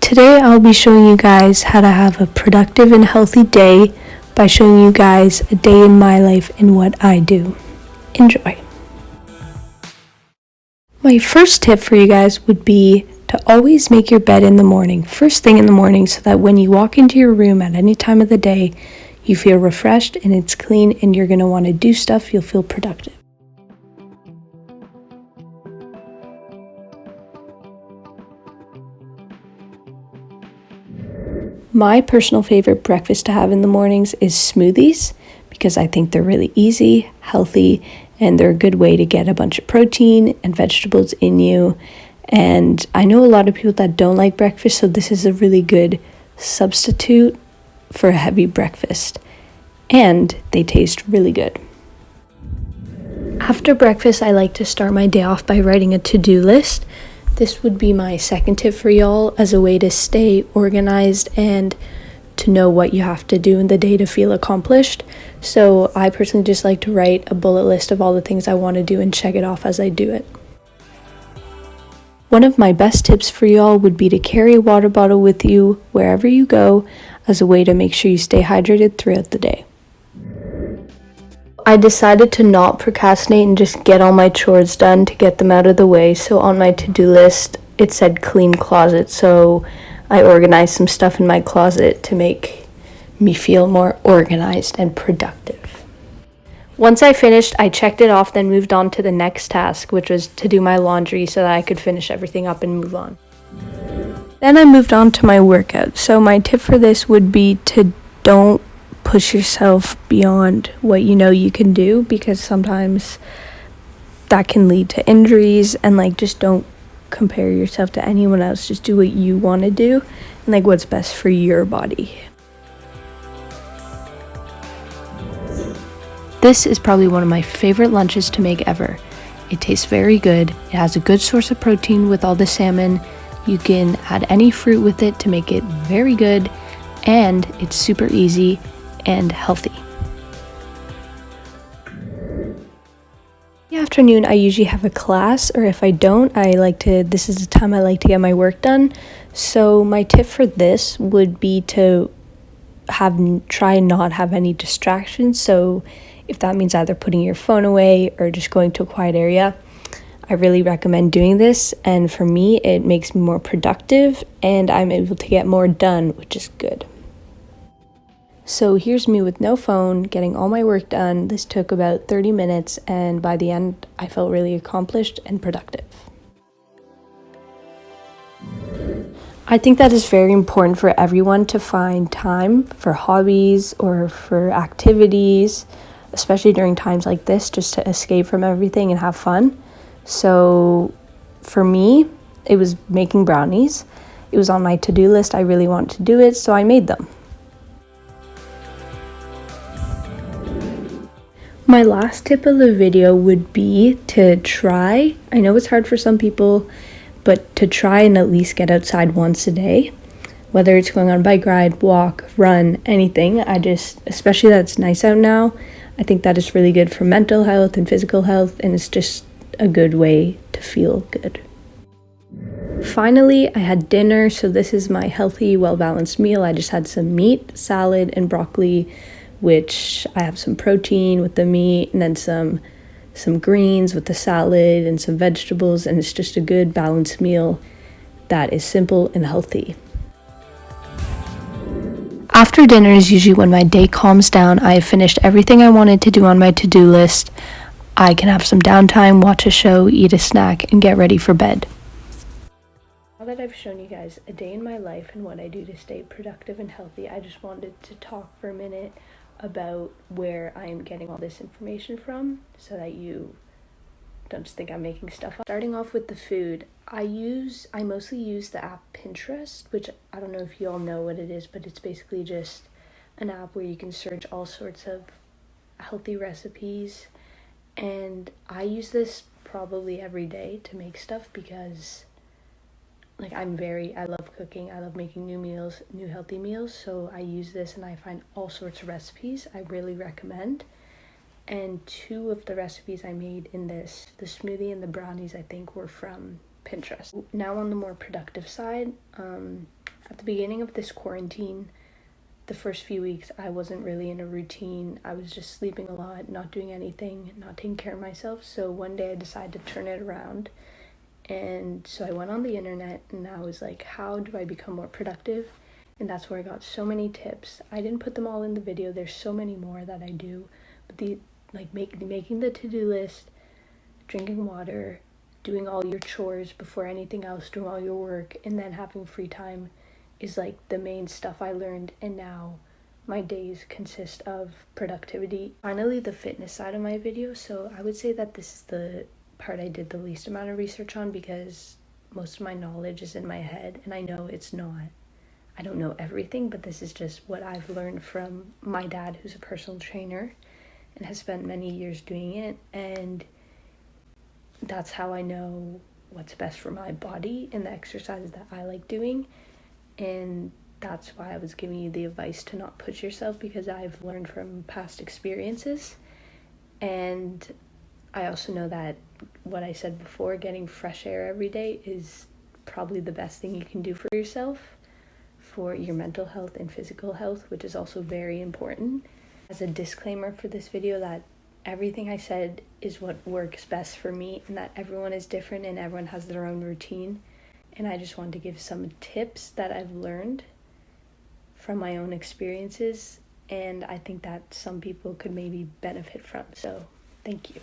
Today I'll be showing you guys how to have a productive and healthy day by showing you guys a day in my life and what I do. Enjoy. My first tip for you guys would be to always make your bed in the morning, first thing in the morning, so that when you walk into your room at any time of the day, you feel refreshed and it's clean and you're going to want to do stuff, you'll feel productive. My personal favorite breakfast to have in the mornings is smoothies because I think they're really easy, healthy, and they're a good way to get a bunch of protein and vegetables in you. And I know a lot of people that don't like breakfast, so this is a really good substitute for a heavy breakfast. And they taste really good. After breakfast, I like to start my day off by writing a to-do list. This would be my second tip for y'all as a way to stay organized and to know what you have to do in the day to feel accomplished. So I personally just like to write a bullet list of all the things I want to do and check it off as I do it. One of my best tips for y'all would be to carry a water bottle with you wherever you go as a way to make sure you stay hydrated throughout the day. I decided to not procrastinate and just get all my chores done to get them out of the way. So on my to-do list, it said clean closet. So I organized some stuff in my closet to make me feel more organized and productive. Once I finished, I checked it off, then moved on to the next task, which was to do my laundry so that I could finish everything up and move on. Then I moved on to my workout. So my tip for this would be to don't push yourself beyond what you know you can do, because sometimes that can lead to injuries. And just don't compare yourself to anyone else. Just do what you want to do and what's best for your body. This is probably one of my favorite lunches to make ever. It tastes very good. It has a good source of protein with all the salmon. You can add any fruit with it to make it very good, and it's super easy and healthy. In the afternoon, I usually have a class, or if I don't, this is the time I like to get my work done. So my tip for this would be to try and not have any distractions. So if that means either putting your phone away or just going to a quiet area, I really recommend doing this. And for me, it makes me more productive and I'm able to get more done, which is good. So here's me with no phone, getting all my work done. This took about 30 minutes, and by the end, I felt really accomplished and productive. I think that is very important for everyone to find time for hobbies or for activities, especially during times like this, just to escape from everything and have fun. So for me, it was making brownies. It was on my to-do list. I really wanted to do it, so I made them. My last tip of the video would be to try, I know it's hard for some people, but to try and at least get outside once a day, whether it's going on a bike ride, walk, run, anything. Especially that it's nice out now, I think that is really good for mental health and physical health, and it's just a good way to feel good. Finally, I had dinner, so this is my healthy, well-balanced meal. I just had some meat, salad, and broccoli, which I have some protein with the meat and then some greens with the salad and some vegetables, and it's just a good balanced meal that is simple and healthy. After dinner is usually when my day calms down. I have finished everything I wanted to do on my to-do list. I can have some downtime, watch a show, eat a snack, and get ready for bed. Now that I've shown you guys a day in my life and what I do to stay productive and healthy, I just wanted to talk for a minute about where I am getting all this information from, so that you don't just think I'm making stuff up. Starting off with the food, I mostly use the app Pinterest, which I don't know if you all know what it is, but it's basically just an app where you can search all sorts of healthy recipes, and I use this probably every day to make stuff because I love cooking. I love making new meals, new healthy meals. So I use this and I find all sorts of recipes I really recommend. And 2 of the recipes I made in this, the smoothie and the brownies, I think were from Pinterest. Now on the more productive side, At the beginning of this quarantine, the first few weeks, I wasn't really in a routine. I was just sleeping a lot, not doing anything, not taking care of myself. So one day I decided to turn it around. And so I went on the internet and I was like, how do I become more productive? And that's where I got so many tips. I didn't put them all in the video. There's so many more that I do. But making the to-do list, drinking water, doing all your chores before anything else, doing all your work, and then having free time is like the main stuff I learned, and now my days consist of productivity. Finally, the fitness side of my video. So I would say that this is the part I did the least amount of research on because most of my knowledge is in my head, and I know it's not. I don't know everything, but this is just what I've learned from my dad, who's a personal trainer and has spent many years doing it, and that's how I know what's best for my body and the exercises that I like doing. And that's why I was giving you the advice to not push yourself, because I've learned from past experiences. And I also know that what I said before, getting fresh air every day is probably the best thing you can do for yourself, for your mental health and physical health, which is also very important. As a disclaimer for this video, that everything I said is what works best for me, and that everyone is different and everyone has their own routine. And I just wanted to give some tips that I've learned from my own experiences, and I think that some people could maybe benefit from. So, thank you.